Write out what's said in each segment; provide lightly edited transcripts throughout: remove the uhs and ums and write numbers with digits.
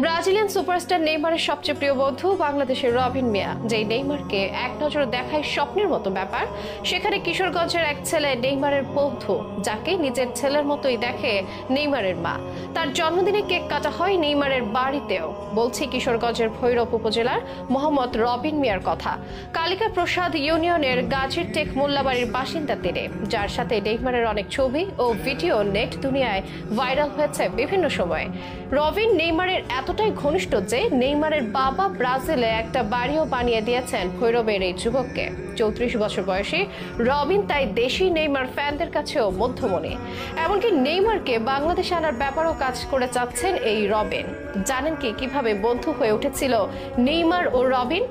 Brazilian superstar নেইমারের সবচেয়ে প্রিয় বন্ধু বাংলাদেশের রবিন মিয়া, যেই নেইমারকে এক নজরে দেখায় স্বপ্নের মতো ব্যাপার। সেখানে কিশোরগঞ্জের এক ছেলে নেইমারের বন্ধু, যাকে নিজের ছেলের মতোই দেখে নেইমারের মা। তার জন্মদিনে কেক কাটা হয় নেইমারের বাড়িতেও। বলছি কিশোরগঞ্জের ভৈরব উপজেলার মোহাম্মদ রবিন মিয়ার কথা। কালিকা প্রসাদ ইউনিয়নের গাজীর টেক মোল্লাবাড়ির বাসিন্দা তিনি, যার সাথে নেইমারের অনেক ছবি ও ভিডিও নেট দুনিয়ায় ভাইরাল হয়েছে বিভিন্ন সময়ে। রবিন নেইমারের এতটাই ঘনিষ্ঠ যে নেইমারের বাবা ব্রাজিলে একটা বাড়িও বানিয়ে দিয়েছেন ভৈরবের এই যুবককে। 34 বছর বয়সী রবিন তাই দেশি নেইমার ফ্যানদের কাছেও মধ্যমণি। এমনকি নেইমারকে বাংলাদেশে আনার ব্যাপারও কাজ করে যাচ্ছেন এই রবিন। জানেন কি কিভাবে বন্ধু হয়ে উঠেছিল নেইমার ও রবিন?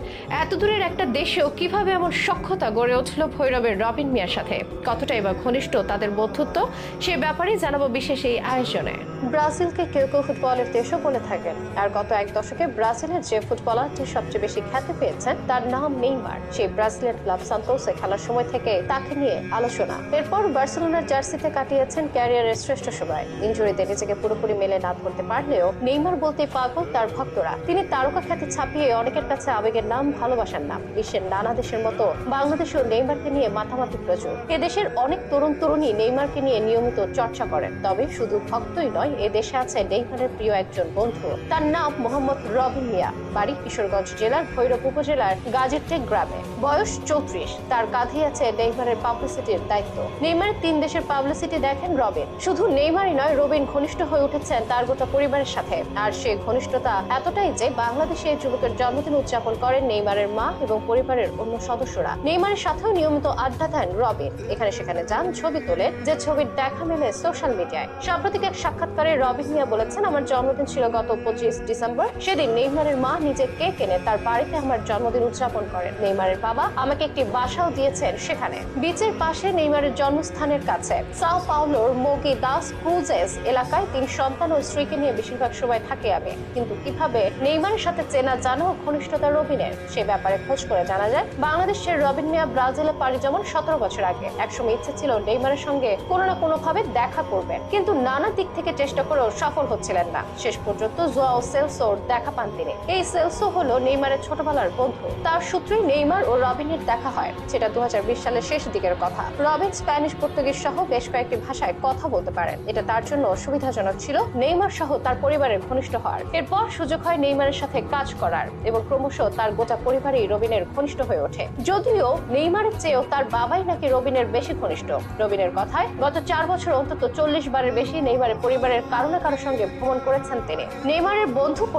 এত দূরের একটা দেশেও কিভাবে এমন সখ্যতা গড়ে উঠল ভৈরবের রবিন মিয়ার সাথে? কতটাই বা ঘনিষ্ঠ তাদের বন্ধুত্ব, সে ব্যাপারেই জানাবো বিশেষ এই আয়োজনে। ব্রাজিলকে কেউ কেউ ফুটবলের দেশও বলে থাকেন, আর গত এক দশকে ব্রাজিলের যে ফুটবলারটি সবচেয়ে বেশি খ্যাতি পেয়েছেন তার নাম নেইমার। সেই ব্রাজিলের ক্লাব সান্তোসে খেলার সময় থেকে তাকে নিয়ে আলোচনা। এরপর বার্সেলোনার জার্সিতে কাটিয়েছেন ক্যারিয়ারের শ্রেষ্ঠ সময়। ইনজুরিতে নিজেকে পুরোপুরি মেলে না ধরতে পারলেও নেইমার বলতে পাগল তার ভক্তরা। তিনি তারকা খ্যাতি ছাপিয়ে অনেকের কাছে আবেগের নাম, ভালোবাসার নাম। বিশ্বের নানা দেশের মতো বাংলাদেশেও নেইমারকে নিয়ে মাতামাতি প্রচুর। এদেশের অনেক তরুণ তরুণী নেইমারকে নিয়ে নিয়মিত চর্চা করেন। তবে শুধু ভক্তই নয়, এ দেশে আছে নেইমারের প্রিয় একজন বন্ধু। তার নাম মোহাম্মদ রবিন মিয়া, বাড়ি কিশোরগঞ্জ জেলার ভৈরব উপজেলার গাজীর টেক গ্রামে। বয়স 34। তার কাঁধে আছে নেইমারের পাবলিসিটির দায়িত্ব। নেইমারের 3 দেশের পাবলিসিটি দেখেন রবিন। শুধু নেইমারই নয়, রবিন ঘনিষ্ঠ হয়ে উঠেছেন তার গোটা পরিবারের সাথে। আর সে ঘনিষ্ঠতা এতটাই যে বাংলাদেশে এই যুবকের জন্মদিন উদযাপন করেন নেইমারের মা এবং পরিবারের অন্য সদস্যরা। নেইমারের সাথেও নিয়মিত আড্ডা দেন রবিন। এখানে সেখানে যান, ছবি তোলেন, যে ছবির দেখা মেলে সোশ্যাল মিডিয়ায়। সাম্প্রতিক এক সাক্ষাৎকারে রবিন মিয়া বলেছেন, আমার জন্মদিন ছিল গত 25 ডিসেম্বর। সেদিন নেইমারের মা নিজে কেক এনে তার বাড়িতে আমার জন্মদিন উদযাপন করেন। নেইমারের বাবা আমাকে একটি বাসাও দিয়েছেন সেখানে, বিচের পাশে নেইমারের জন্মস্থানের কাছে। সাও পাওলোর মোগি দাস ক্রুজেস এলাকায় 3 সন্তান ও স্ত্রীকে নিয়ে বেশিরভাগ সময় থাকে আমি। কিন্তু কিভাবে নেইমারের সাথে চেনা জানা ও ঘনিষ্ঠতা রবিনের, সে ব্যাপারে খোঁজ করে জানা যায় বাংলাদেশের রবিন মিয়া ব্রাজিলে পাড়ি জমান 17 বছর আগে। একসময় ইচ্ছে ছিল নেইমারের সঙ্গে কোনো না কোনো ভাবে দেখা করবেন, কিন্তু নানা দিক থেকে চেষ্টা করেও সফল হচ্ছিলেন না। শেষ পর্যন্ত জোয়াও সেলসোর দেখা পান তিনি। এই সেলসো হলো নেইমারের ছোটবেলার বন্ধু। তার সূত্রেই নেইমার ও রবিনের দেখা হয়। সেটা 2020 সালের শেষ দিকের কথা। রবিন স্প্যানিশ, পর্তুগিজ সহ বেশ কয়েকটি ভাষায় কথা বলতে পারেন। এটা তার জন্য সুবিধাজনক ছিল নেইমার সহ তার পরিবারের ঘনিষ্ঠ হওয়ার। এরপর সুযোগ হয় নেইমারের সাথে কাজ করার এবং ক্রমশ তার গোটা পরিবারই রবিনের ঘনিষ্ঠ হয়ে ওঠে। যদিও নেইমারের চেয়েও তার বাবাই নাকি রবিনের বেশি ঘনিষ্ঠ। রবিনের কথায় গত 4 বছর অন্তত 40 বারের বেশি নেইমারের পরিবারের কারো না কারোর সঙ্গে ভ্রমণ করেছেন তিনি। নেইমারের বন্ধু